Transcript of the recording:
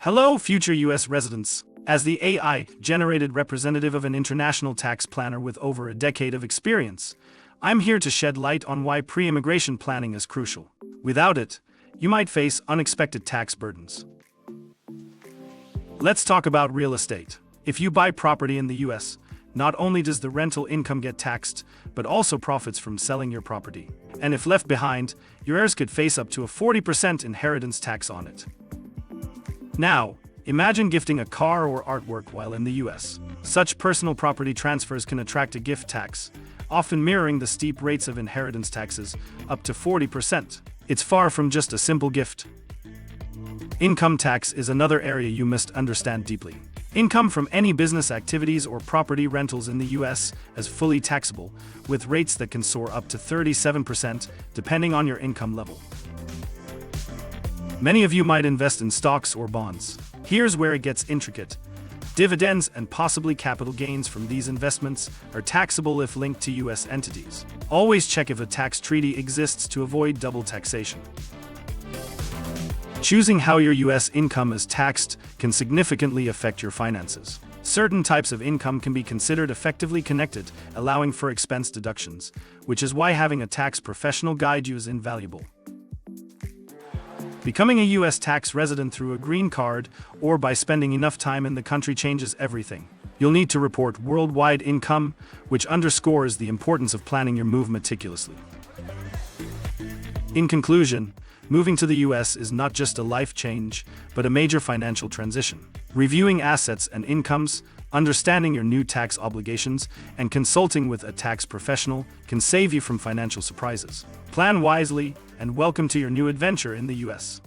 Hello, future US residents. As the AI-generated representative of an international tax planner with over a decade of experience, I'm here to shed light on why pre-immigration planning is crucial. Without it, you might face unexpected tax burdens. Let's talk about real estate. If you buy property in the US, not only does the rental income get taxed, but also profits from selling your property. And if left behind, your heirs could face up to a 40% inheritance tax on it. Now, imagine gifting a car or artwork while in the US. Such personal property transfers can attract a gift tax, often mirroring the steep rates of inheritance taxes, up to 40%. It's far from just a simple gift. Income tax is another area you must understand deeply. Income from any business activities or property rentals in the US is fully taxable, with rates that can soar up to 37% depending on your income level. Many of you might invest in stocks or bonds. Here's where it gets intricate. Dividends and possibly capital gains from these investments are taxable if linked to US entities. Always check if a tax treaty exists to avoid double taxation. Choosing how your US income is taxed can significantly affect your finances. Certain types of income can be considered effectively connected, allowing for expense deductions, which is why having a tax professional guide you is invaluable. Becoming a US tax resident through a green card or by spending enough time in the country changes everything. You'll need to report worldwide income, which underscores the importance of planning your move meticulously. In conclusion, moving to the US is not just a life change, but a major financial transition. Reviewing assets and incomes, understanding your new tax obligations, and consulting with a tax professional can save you from financial surprises. Plan wisely, and welcome to your new adventure in the US.